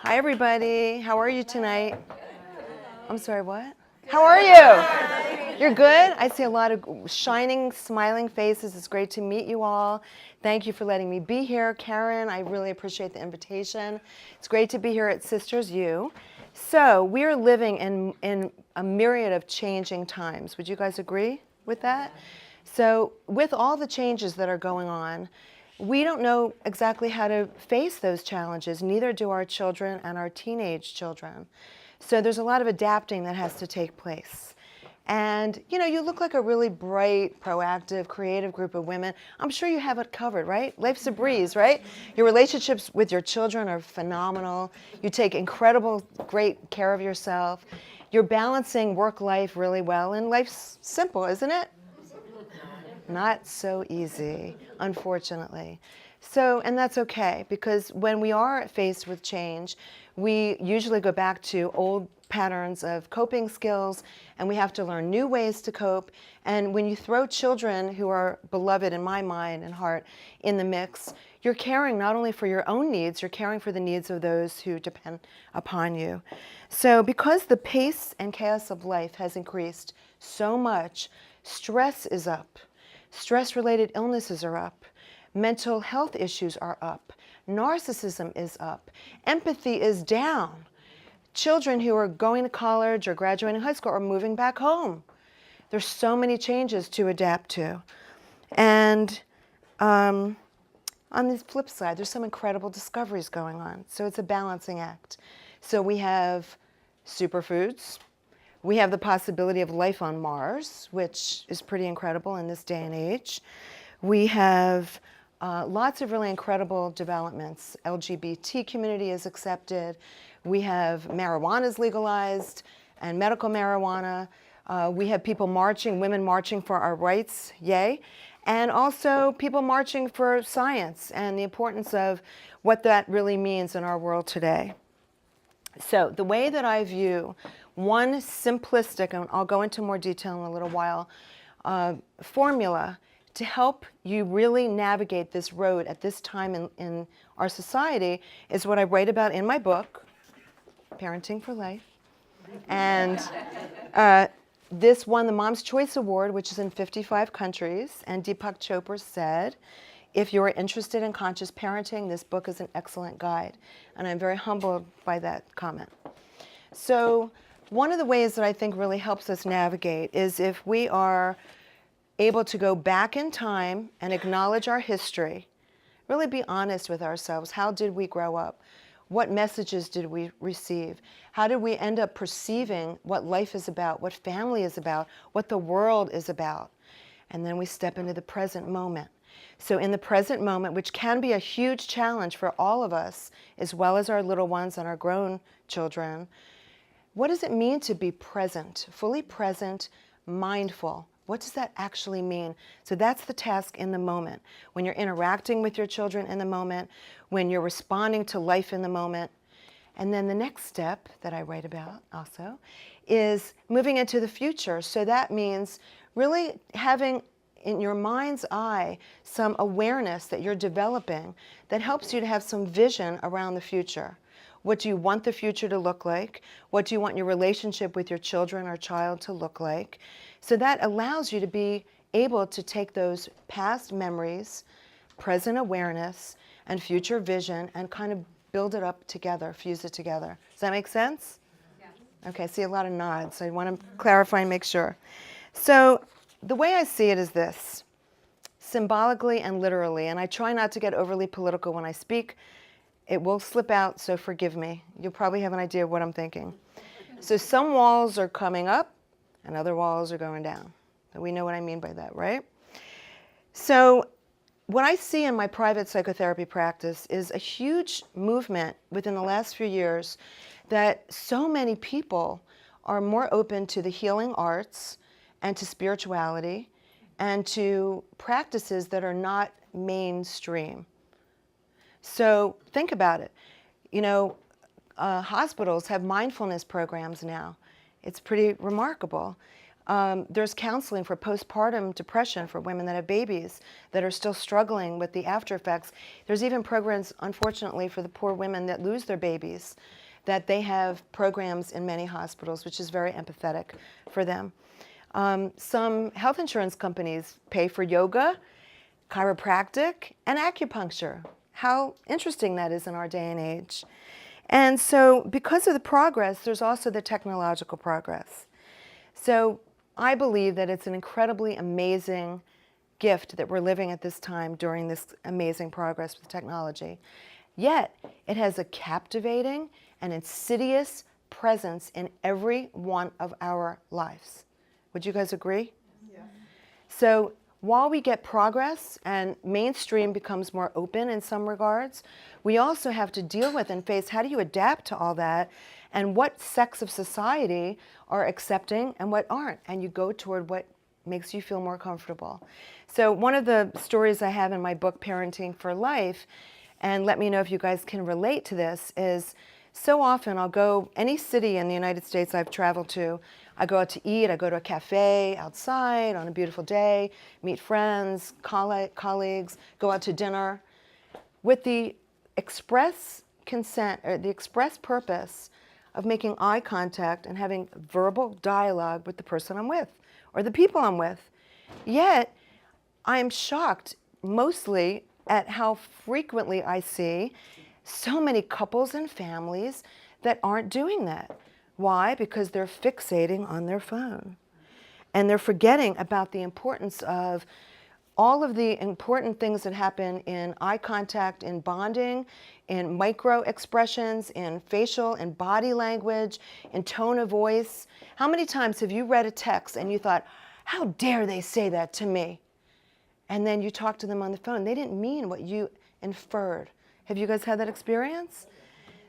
Hi, everybody. How are you tonight? I'm sorry, what? How are you? You're good? I see a lot of shining, smiling faces. It's great to meet you all. Thank you for letting me be here. Karen, I really appreciate the invitation. It's great to be here at Sisters U. So we are living in a myriad of changing times. Would you guys agree with that? So with all the changes that are going on, we don't know exactly how to face those challenges, neither do our children and our teenage children. So there's a lot of adapting that has to take place. And you look like a really bright, proactive, creative group of women. I'm sure you have it covered, right? Life's a breeze, right? Your relationships with your children are phenomenal. You take incredible, great care of yourself. You're balancing work-life really well, and life's simple, isn't it? Not so easy, unfortunately. So, and that's okay, because when we are faced with change, we usually go back to old patterns of coping skills, and we have to learn new ways to cope. And when you throw children who are beloved in my mind and heart in the mix, you're caring not only for your own needs, you're caring for the needs of those who depend upon you. So because the pace and chaos of life has increased so much, stress is up. Stress-related illnesses are up. Mental health issues are up. Narcissism is up. Empathy is down. Children who are going to college or graduating high school are moving back home. There's so many changes to adapt to. And on the flip side, there's some incredible discoveries going on. So it's a balancing act. So we have superfoods. We have the possibility of life on Mars, which is pretty incredible in this day and age. We have lots of really incredible developments. LGBT community is accepted. We have marijuana is legalized and medical marijuana. We have people marching, women marching for our rights, yay. And also people marching for science and the importance of what that really means in our world today. So the way that I view one simplistic, and I'll go into more detail in a little while, formula to help you really navigate this road at this time in our society is what I write about in my book, Parenting for Life. And this won the Mom's Choice Award, which is in 55 countries. And Deepak Chopra said, if you're interested in conscious parenting, this book is an excellent guide. And I'm very humbled by that comment. So one of the ways that I think really helps us navigate is if we are able to go back in time and acknowledge our history, really be honest with ourselves. How did we grow up? What messages did we receive? How did we end up perceiving what life is about, what family is about, what the world is about? And then we step into the present moment. So in the present moment, which can be a huge challenge for all of us, as well as our little ones and our grown children, what does it mean to be present, fully present, mindful? What does that actually mean? So that's the task in the moment. When you're interacting with your children in the moment, when you're responding to life in the moment. And then the next step that I write about also is moving into the future. So that means really having in your mind's eye some awareness that you're developing that helps you to have some vision around the future. What do you want the future to look like? What do you want your relationship with your children or child to look like? So that allows you to be able to take those past memories, present awareness, and future vision and kind of build it up together, fuse it together. Does that make sense? Yeah. Okay, I see a lot of nods. I want to clarify and make sure. So the way I see it is this, symbolically and literally, and I try not to get overly political when I speak. It will slip out, so forgive me. You'll probably have an idea of what I'm thinking. So some walls are coming up and other walls are going down. So we know what I mean by that, right? So what I see in my private psychotherapy practice is a huge movement within the last few years that so many people are more open to the healing arts and to spirituality and to practices that are not mainstream. So think about it. Hospitals have mindfulness programs now. It's pretty remarkable. There's counseling for postpartum depression for women that have babies that are still struggling with the after effects. There's even programs, unfortunately, for the poor women that lose their babies, that they have programs in many hospitals, which is very empathetic for them. Some health insurance companies pay for yoga, chiropractic, and acupuncture. How interesting that is in our day and age. And so because of the progress, there's also the technological progress. So I believe that it's an incredibly amazing gift that we're living at this time during this amazing progress with technology. Yet, it has a captivating and insidious presence in every one of our lives. Would you guys agree? Yeah. So while we get progress and mainstream becomes more open in some regards, we also have to deal with and face how do you adapt to all that and what sects of society are accepting and what aren't, and you go toward what makes you feel more comfortable. So one of the stories I have in my book, Parenting for Life, and let me know if you guys can relate to this, is so often I'll go any city in the United States I've traveled to, I go out to eat, I go to a cafe outside on a beautiful day, meet friends, colleagues, go out to dinner with the express consent or the express purpose of making eye contact and having verbal dialogue with the person I'm with or the people I'm with. Yet, I am shocked mostly at how frequently I see so many couples and families that aren't doing that. Why? Because they're fixating on their phone. And they're forgetting about the importance of all of the important things that happen in eye contact, in bonding, in micro expressions, in facial and body language, in tone of voice. How many times have you read a text and you thought, how dare they say that to me? And then you talk to them on the phone. They didn't mean what you inferred. Have you guys had that experience?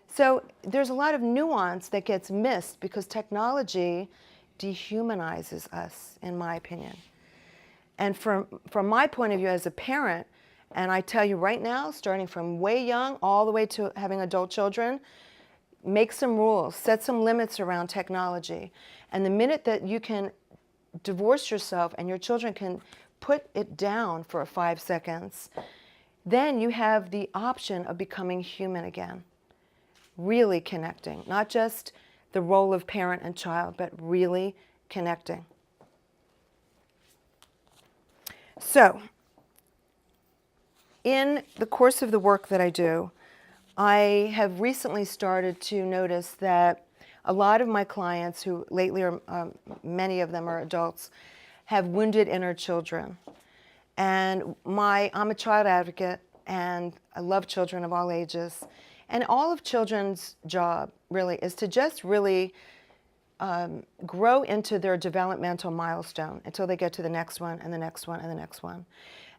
So there's a lot of nuance that gets missed because technology dehumanizes us, in my opinion. And from my point of view as a parent, and I tell you right now, starting from way young all the way to having adult children, make some rules, set some limits around technology. And the minute that you can divorce yourself and your children can put it down for 5 seconds, then you have the option of becoming human again. Really connecting, not just the role of parent and child, but really connecting. So, in the course of the work that I do, I have recently started to notice that a lot of my clients who lately are, many of them are adults, have wounded inner children. And I'm a child advocate and I love children of all ages. And all of children's job really is to just really grow into their developmental milestone until they get to the next one and the next one and the next one.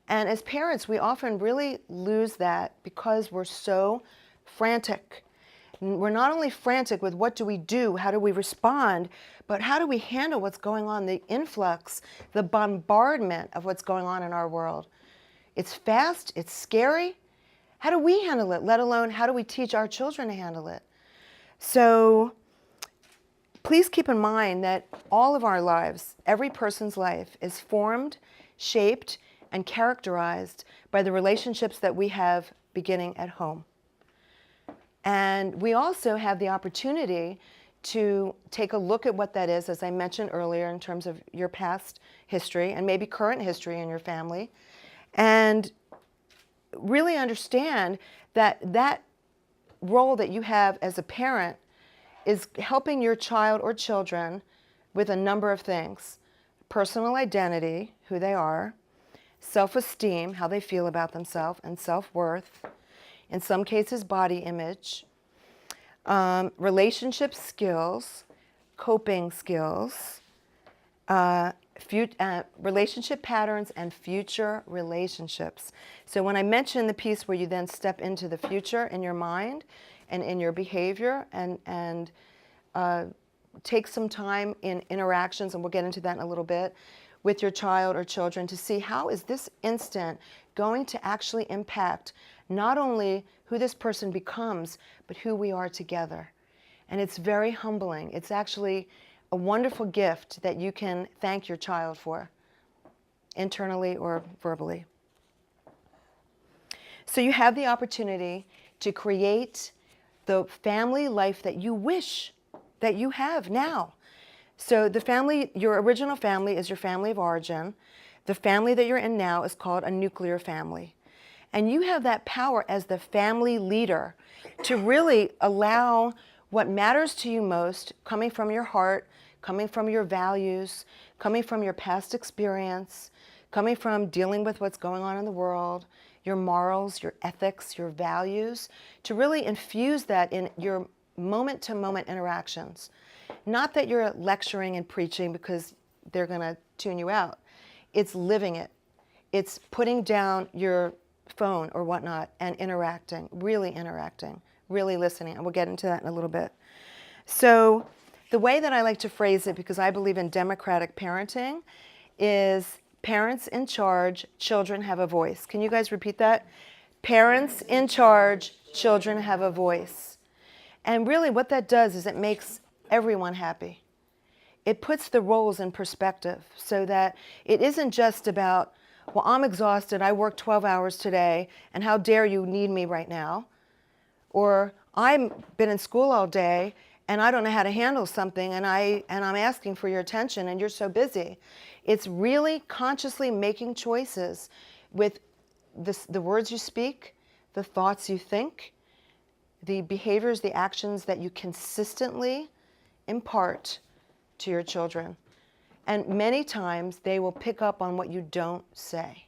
And as parents, we often really lose that because we're so frantic. We're not only frantic with what do we do, how do we respond, but how do we handle what's going on, the influx, the bombardment of what's going on in our world. It's fast, it's scary. How do we handle it, let alone how do we teach our children to handle it? So please keep in mind that all of our lives, every person's life, is formed, shaped, and characterized by the relationships that we have beginning at home. And we also have the opportunity to take a look at what that is, as I mentioned earlier, in terms of your past history and maybe current history in your family, and really understand that that role that you have as a parent is helping your child or children with a number of things. Personal identity, who they are, self-esteem, how they feel about themselves, and self-worth, in some cases body image, relationship skills, coping skills, relationship patterns, and future relationships. So when I mention the piece where you then step into the future in your mind and in your behavior and take some time in interactions, and we'll get into that in a little bit, with your child or children to see how is this instant going to actually impact not only who this person becomes, but who we are together. And it's very humbling. It's actually a wonderful gift that you can thank your child for, internally or verbally. So you have the opportunity to create the family life that you wish that you have now. So the family, your original family is your family of origin. The family that you're in now is called a nuclear family. And you have that power as the family leader to really allow what matters to you most, coming from your heart, coming from your values, coming from your past experience, coming from dealing with what's going on in the world, your morals, your ethics, your values, to really infuse that in your moment-to-moment interactions. Not that you're lecturing and preaching because they're going to tune you out. It's living it. It's putting down your phone or whatnot and interacting, really listening. And we'll get into that in a little bit. So the way that I like to phrase it, because I believe in democratic parenting, is parents in charge, children have a voice. Can you guys repeat that? Parents in charge, children have a voice. And really what that does is it makes everyone happy. It puts the roles in perspective so that it isn't just about, well, I'm exhausted, I worked 12 hours today, and how dare you need me right now? Or I've been in school all day, and I don't know how to handle something, and I'm asking for your attention, and you're so busy. It's really consciously making choices with the words you speak, the thoughts you think, the behaviors, the actions that you consistently impart to your children. And many times they will pick up on what you don't say.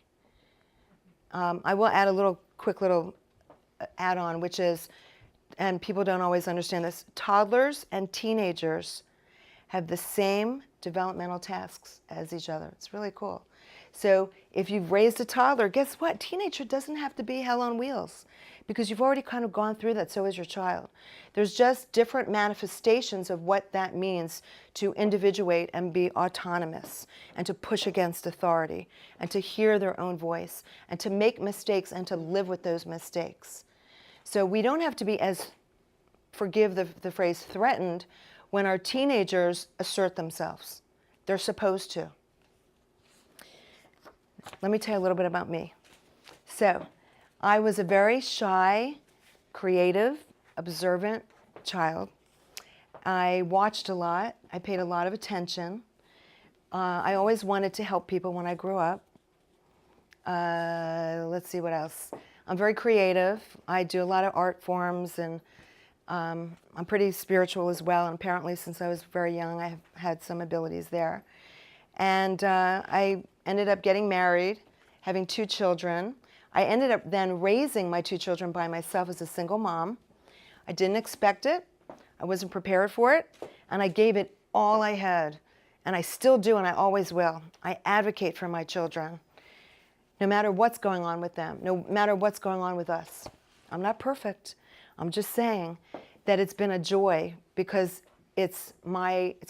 I will add a quick little add-on, which is, and people don't always understand this, toddlers and teenagers have the same developmental tasks as each other. It's really cool. So if you've raised a toddler, guess what? Teenager doesn't have to be hell on wheels because you've already kind of gone through that, so is your child. There's just different manifestations of what that means to individuate and be autonomous and to push against authority and to hear their own voice and to make mistakes and to live with those mistakes. So we don't have to be as, forgive the phrase, threatened when our teenagers assert themselves. They're supposed to. Let me tell you a little bit about me. So, I was a very shy, creative, observant child. I watched a lot. I paid a lot of attention. I always wanted to help people when I grew up. Let's see what else. I'm very creative. I do a lot of art forms, and I'm pretty spiritual as well. And apparently, since I was very young, I have had some abilities there. And I ended up getting married, having 2 children. I ended up then raising my 2 children by myself as a single mom. I didn't expect it. I wasn't prepared for it. And I gave it all I had. And I still do, and I always will. I advocate for my children, no matter what's going on with them, no matter what's going on with us. I'm not perfect. I'm just saying that it's been a joy because it's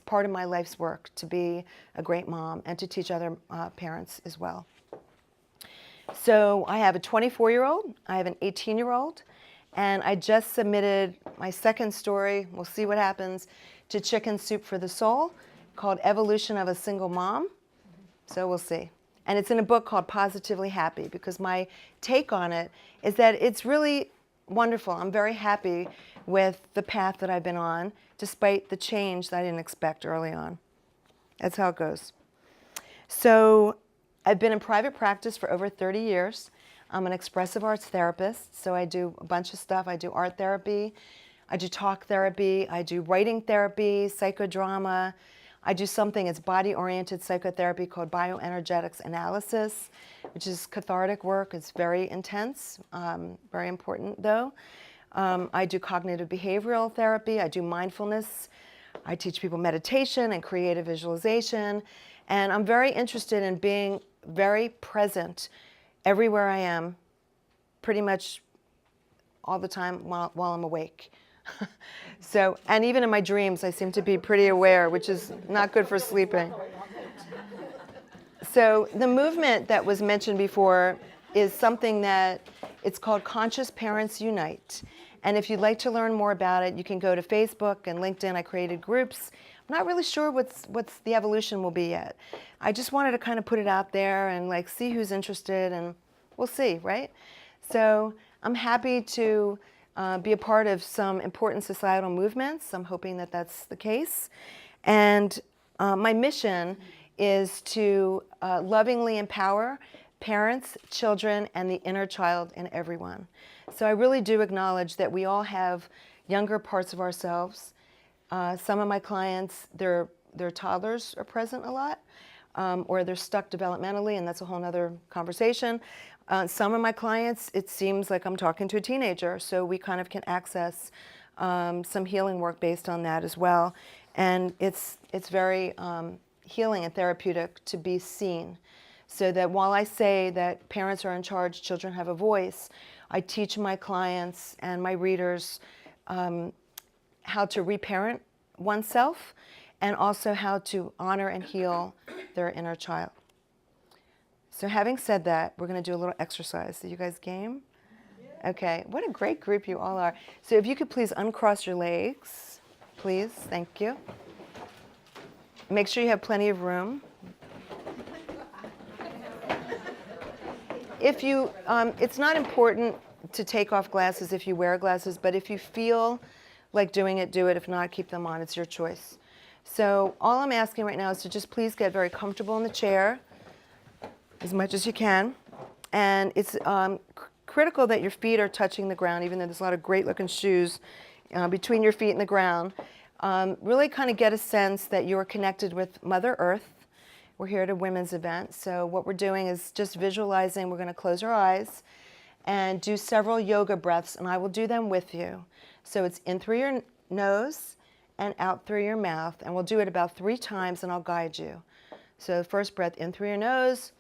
part of my life's work to be a great mom and to teach other parents as well. So I have a 24-year-old, I have an 18-year-old, and I just submitted my second story, we'll see what happens, to Chicken Soup for the Soul, called Evolution of a Single Mom. So we'll see. And it's in a book called Positively Happy, because my take on it is that it's really wonderful. I'm very happy with the path that I've been on, despite the change that I didn't expect early on. That's how it goes. So I've been in private practice for over 30 years. I'm an expressive arts therapist, so I do a bunch of stuff. I do art therapy, I do talk therapy, I do writing therapy, psychodrama. I do something, it's body-oriented psychotherapy called bioenergetics analysis, which is cathartic work. It's very intense, very important though. I do cognitive behavioral therapy, I do mindfulness, I teach people meditation and creative visualization, and I'm very interested in being very present everywhere I am, pretty much all the time while I'm awake. So, and even in my dreams, I seem to be pretty aware, which is not good for sleeping. So the movement that was mentioned before is something that it's called Conscious Parents Unite. And if you'd like to learn more about it, you can go to Facebook and LinkedIn. I created groups. I'm not really sure what's the evolution will be yet. I just wanted to kind of put it out there and like see who's interested, and we'll see, right? So I'm happy to be a part of some important societal movements. I'm hoping that that's the case. And my mission is to lovingly empower parents, children, and the inner child in everyone. So I really do acknowledge that we all have younger parts of ourselves. Some of my clients, their toddlers are present a lot, or they're stuck developmentally, and that's a whole other conversation. Some of my clients, it seems like I'm talking to a teenager, so we kind of can access some healing work based on that as well. And it's very healing and therapeutic to be seen. So that while I say that parents are in charge, children have a voice, I teach my clients and my readers how to reparent oneself, and also how to honor and heal their inner child. So having said that, we're going to do a little exercise. Are you guys game? Okay, what a great group you all are. So if you could please uncross your legs, please, thank you. Make sure you have plenty of room. If you, it's not important to take off glasses if you wear glasses, but if you feel like doing it, do it. If not, keep them on. It's your choice. So all I'm asking right now is to just please get very comfortable in the chair as much as you can. And it's critical that your feet are touching the ground, even though there's a lot of great looking shoes between your feet and the ground. Really kind of get a sense that you're connected with Mother Earth. We're here at a women's event, so what we're doing is just visualizing. We're going to close our eyes and do several yoga breaths, and I will do them with you. So it's in through your nose and out through your mouth, and we'll do it about 3 times, and I'll guide you. So first breath in through your nose,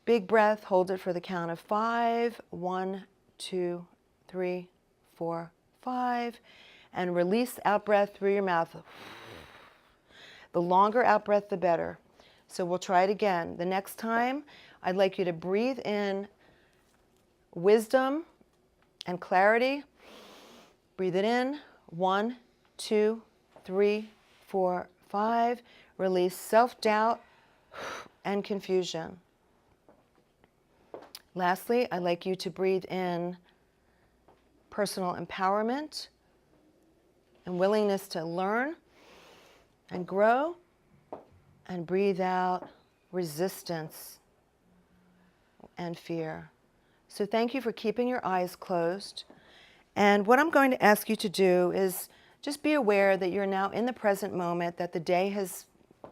big breath, hold it for the count of 5. 1, 2, 3, 4, 5, and release out breath through your mouth. The longer out breath, the better. So we'll try it again. The next time, I'd like you to breathe in wisdom and clarity. Breathe it in. 1, 2, 3, 4, 5. Release self-doubt and confusion. Lastly, I'd like you to breathe in personal empowerment and willingness to learn and grow, and breathe out resistance and fear. So thank you for keeping your eyes closed. And what I'm going to ask you to do is just be aware that you're now in the present moment, that the day has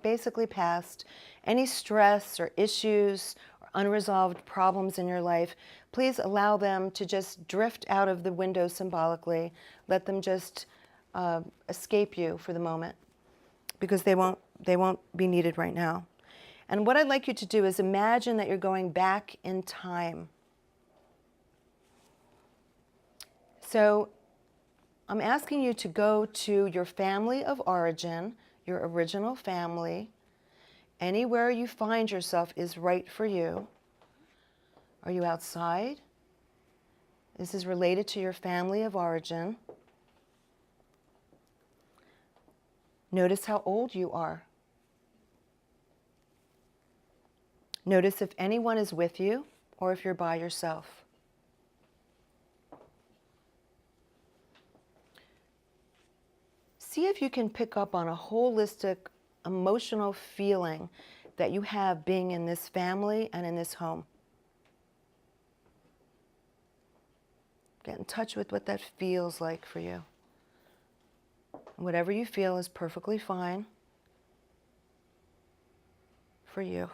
basically passed. Any stress or issues or unresolved problems in your life, please allow them to just drift out of the window symbolically. Let them just escape you for the moment, because they won't be needed right now. And what I'd like you to do is imagine that you're going back in time. So I'm asking you to go to your family of origin, your original family. Anywhere you find yourself is right for you. Are you outside? This is related to your family of origin. Notice how old you are. Notice if anyone is with you or if you're by yourself. See if you can pick up on a holistic emotional feeling that you have being in this family and in this home. Get in touch with what that feels like for you. Whatever you feel is perfectly fine for you.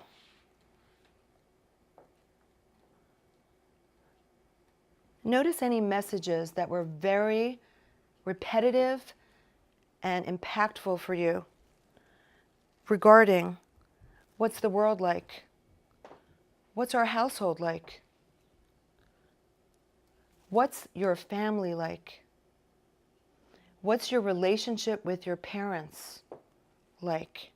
Notice any messages that were very repetitive and impactful for you regarding what's the world like? What's our household like? What's your family like? What's your relationship with your parents like?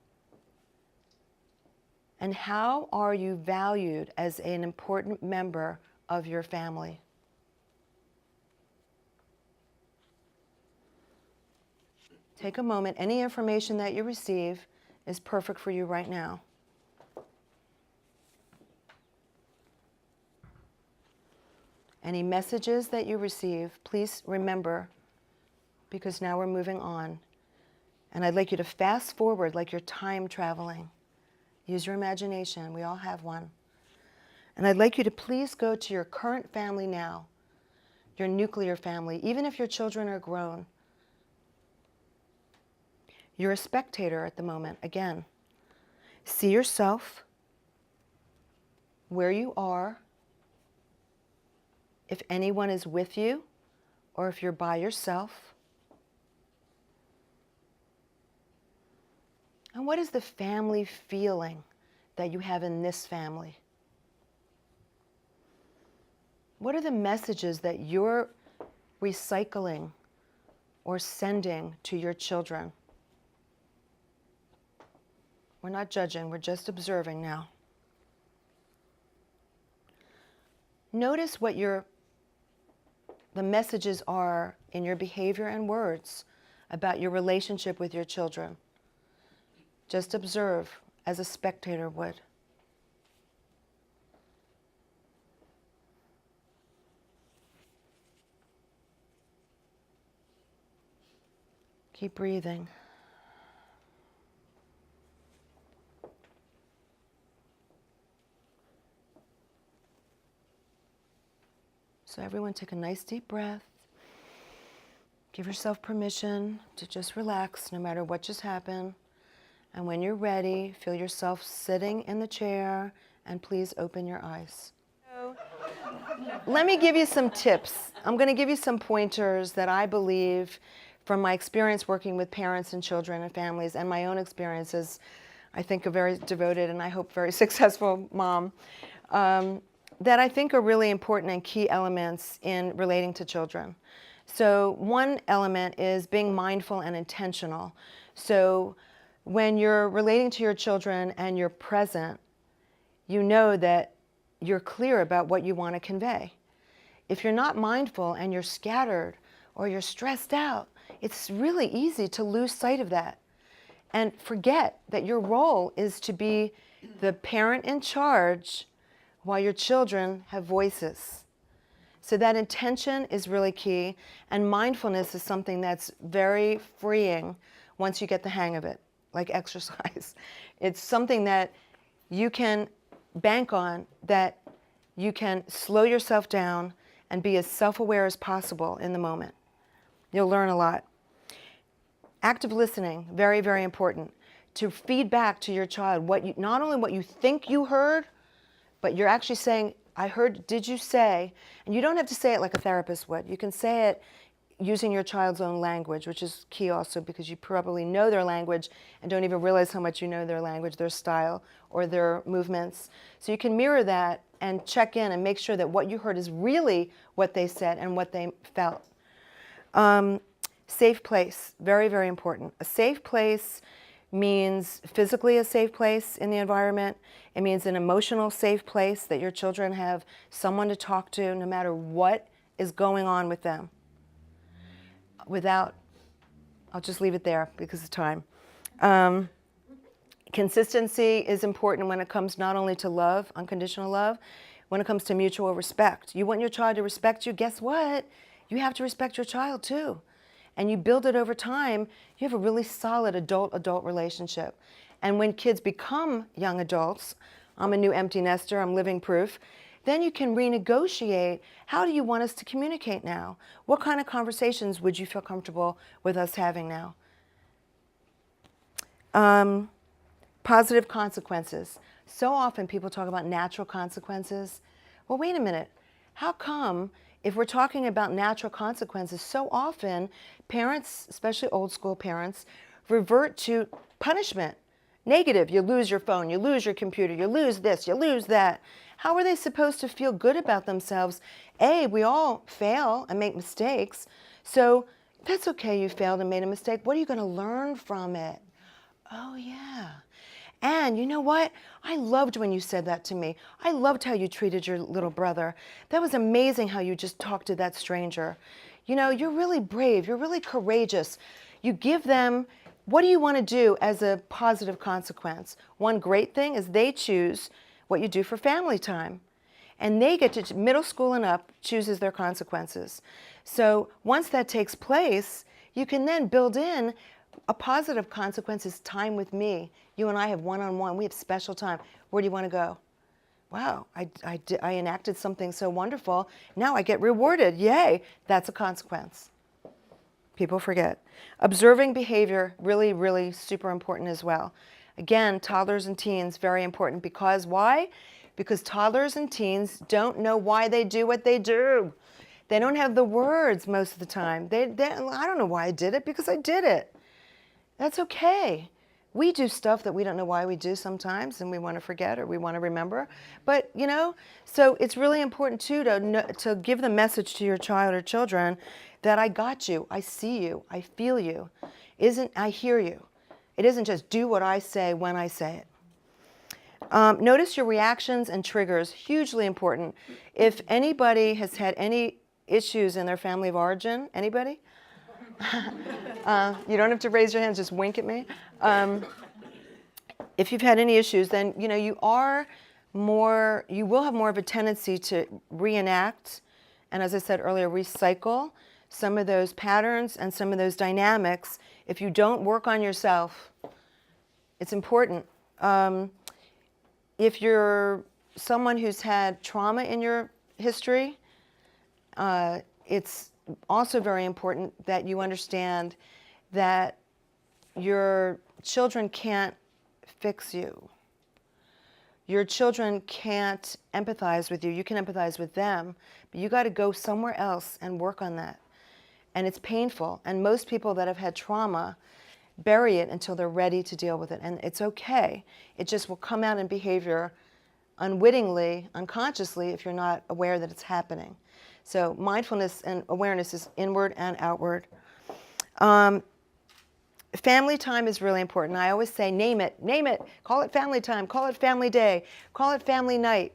And how are you valued as an important member of your family? Take a moment. Any information that you receive is perfect for you right now. Any messages that you receive, please remember, because now we're moving on. And I'd like you to fast forward like you're time traveling. Use your imagination. We all have one. And I'd like you to please go to your current family now, your nuclear family, even if your children are grown. You're a spectator at the moment. Again, see yourself, where you are, if anyone is with you, or if you're by yourself. And what is the family feeling that you have in this family? What are the messages that you're recycling or sending to your children? We're not judging, we're just observing now. Notice what the messages are in your behavior and words about your relationship with your children. Just observe as a spectator would. Keep breathing. So everyone take a nice deep breath. Give yourself permission to just relax no matter what just happened. And when you're ready, feel yourself sitting in the chair and please open your eyes. Let me give you some tips. I'm going to give you some pointers that I believe from my experience working with parents and children and families and my own experiences. I think a very devoted and I hope very successful mom. That I think are really important and key elements in relating to children. So one element is being mindful and intentional. So when you're relating to your children and you're present, you know that you're clear about what you want to convey. If you're not mindful and you're scattered or you're stressed out, it's really easy to lose sight of that and forget that your role is to be the parent in charge while your children have voices. So that intention is really key, and mindfulness is something that's very freeing once you get the hang of it, like exercise. It's something that you can bank on, that you can slow yourself down and be as self-aware as possible in the moment. You'll learn a lot. Active listening, very, very important. To feed back to your child not only what you think you heard, but you're actually saying, I heard, did you say? And you don't have to say it like a therapist would. You can say it using your child's own language, which is key also because you probably know their language and don't even realize how much you know their language, their style, or their movements. So you can mirror that and check in and make sure that what you heard is really what they said and what they felt. Safe place, very, very important. A safe place means physically a safe place in the environment. It means an emotional safe place that your children have someone to talk to no matter what is going on with them. I'll just leave it there because of time. Consistency is important when it comes not only to love, unconditional love, when it comes to mutual respect. You want your child to respect you, guess what? You have to respect your child too. And you build it over time, you have a really solid adult-adult relationship. And when kids become young adults, I'm a new empty nester, I'm living proof, then you can renegotiate, how do you want us to communicate now? What kind of conversations would you feel comfortable with us having now? Positive consequences. So often people talk about natural consequences. Well, wait a minute. How come if we're talking about natural consequences, so often parents, especially old school parents, revert to punishment. Negative, you lose your phone, you lose your computer, you lose this, you lose that. How are they supposed to feel good about themselves? A, we all fail and make mistakes. So that's okay, you failed and made a mistake. What are you going to learn from it? Oh, yeah. And you know what? I loved when you said that to me. I loved how you treated your little brother. That was amazing how you just talked to that stranger. You know, you're really brave. You're really courageous. you give them, what do you want to do as a positive consequence? One great thing is they choose what you do for family time. And they get to, middle school and up, chooses their consequences. So once that takes place, you can then build in a positive consequence is time with me. You and I have one-on-one. We have special time. Where do you want to go? Wow, I enacted something so wonderful. Now I get rewarded. Yay, that's a consequence. People forget. Observing behavior, really, really super important as well. Again, toddlers and teens, very important. Because why? Because toddlers and teens don't know why they do what they do. They don't have the words most of the time. I don't know why I did it, because I did it. That's okay. We do stuff that we don't know why we do sometimes, and we want to forget or we want to remember. But, you know, so it's really important, too, to give the message to your child or children that I got you, I see you, I feel you, I hear you. It isn't just do what I say when I say it. Notice your reactions and triggers, hugely important. If anybody has had any issues in their family of origin, anybody? You don't have to raise your hands, just wink at me. If you've had any issues, then you know you will have more of a tendency to reenact, and as I said earlier, recycle some of those patterns and some of those dynamics. If you don't work on yourself, it's important. If you're someone who's had trauma in your history, it's also very important that you understand that your children can't fix you. Your children can't empathize with you. You can empathize with them, but you got to go somewhere else and work on that. And it's painful. And most people that have had trauma bury it until they're ready to deal with it. And it's okay. It just will come out in behavior unwittingly, unconsciously, if you're not aware that it's happening. So mindfulness and awareness is inward and outward. Family time is really important. I always say, name it, call it family time, call it family day, call it family night,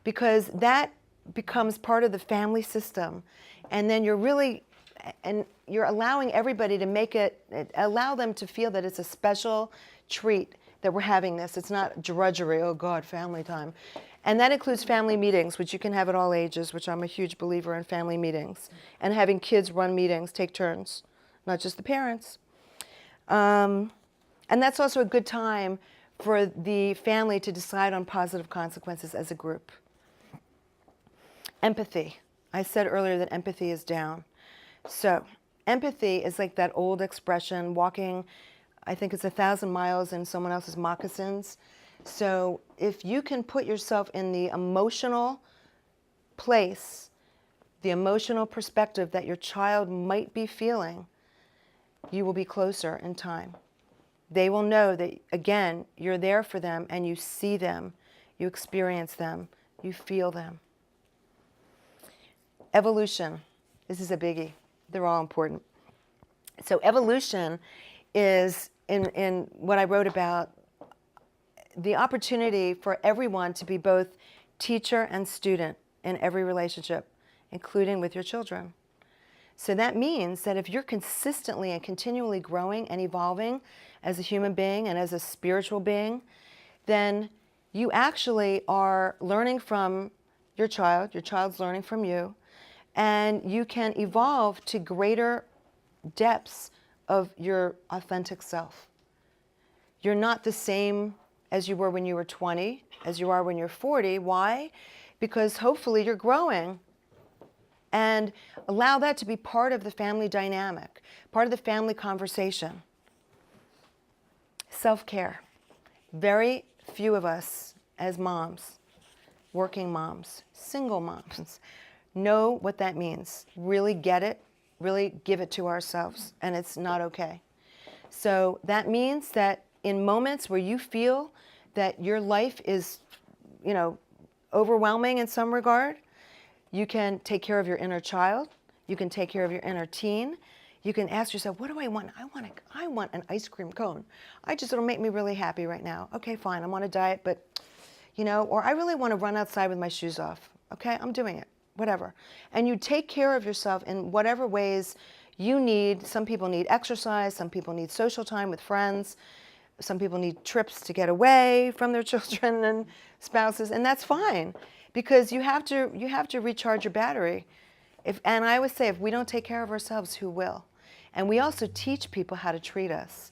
because that becomes part of the family system. And then you're allowing everybody to allow them to feel that it's a special treat that we're having this. It's not drudgery, oh God, family time. And that includes family meetings, which you can have at all ages, which I'm a huge believer in family meetings. And having kids run meetings, take turns, not just the parents. And that's also a good time for the family to decide on positive consequences as a group. Empathy. I said earlier that empathy is down. So empathy is like that old expression, walking, I think it's 1,000 miles in someone else's moccasins. So if you can put yourself in the emotional place, the emotional perspective that your child might be feeling, you will be closer in time. They will know that, again, you're there for them and you see them, you experience them, you feel them. Evolution. This is a biggie. They're all important. So evolution is, in what I wrote about, the opportunity for everyone to be both teacher and student in every relationship, including with your children. So that means that if you're consistently and continually growing and evolving as a human being and as a spiritual being, then you actually are learning from your child's learning from you, and you can evolve to greater depths of your authentic self. You're not the same as you were when you were 20, as you are when you're 40. Why? Because hopefully you're growing. And allow that to be part of the family dynamic, part of the family conversation. Self-care. Very few of us as moms, working moms, single moms, know what that means. Really get it, really give it to ourselves, and it's not okay. So that means that in moments where you feel that your life is, overwhelming in some regard, you can take care of your inner child. You can take care of your inner teen. You can ask yourself, what do I want? I want an ice cream cone. It'll make me really happy right now. Okay, fine, I'm on a diet, but, or I really want to run outside with my shoes off. Okay, I'm doing it, whatever. And you take care of yourself in whatever ways Some people need exercise, some people need social time with friends, some people need trips to get away from their children and spouses, and that's fine, because you have to recharge your battery. And I always say, if we don't take care of ourselves, who will? And we also teach people how to treat us.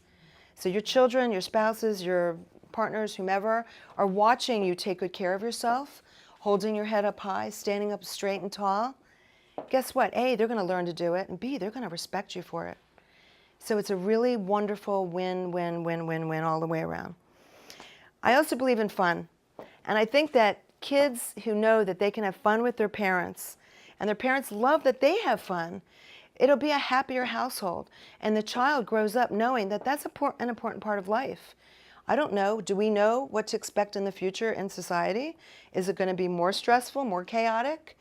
So your children, your spouses, your partners, whomever, are watching you take good care of yourself, holding your head up high, standing up straight and tall. Guess what? A, they're going to learn to do it, and B, they're going to respect you for it. So it's a really wonderful win, win, win, win, win all the way around. I also believe in fun. And I think that kids who know that they can have fun with their parents, and their parents love that they have fun, it'll be a happier household. And the child grows up knowing that that's an important part of life. I don't know, do we know what to expect in the future in society? Is it going to be more stressful, more chaotic?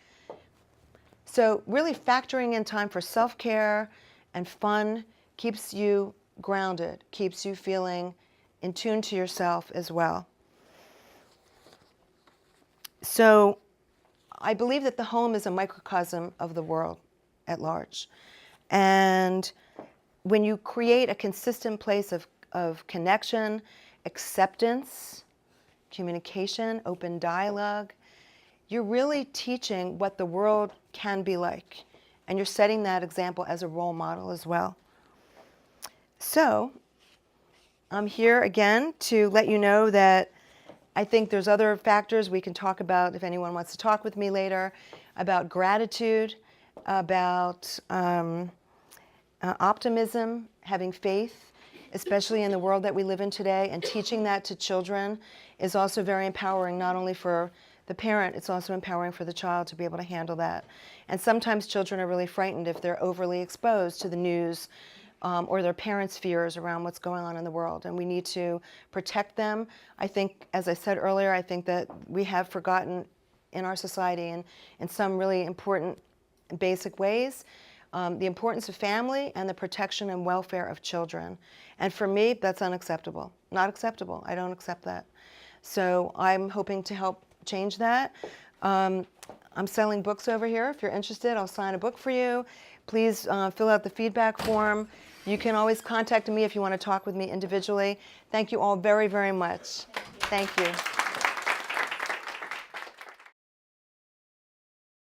So really factoring in time for self-care and fun keeps you grounded, keeps you feeling in tune to yourself as well. So I believe that the home is a microcosm of the world at large. And when you create a consistent place of connection, acceptance, communication, open dialogue, you're really teaching what the world can be like. And you're setting that example as a role model as well. So I'm here again to let you know that I think there's other factors we can talk about if anyone wants to talk with me later, about gratitude, about optimism, having faith, especially in the world that we live in today, and teaching that to children is also very empowering, not only for the parent, it's also empowering for the child to be able to handle that. And sometimes children are really frightened if they're overly exposed to the news or their parents' fears around what's going on in the world, and we need to protect them. I think, as I said earlier, I think that we have forgotten in our society and in some really important basic ways the importance of family and the protection and welfare of children. And for me, that's unacceptable. Not acceptable. I don't accept that. So I'm hoping to help change that. I'm selling books over here. If you're interested, I'll sign a book for you. Please fill out the feedback form. You can always contact me if you want to talk with me individually. Thank you all very, very much. Thank you.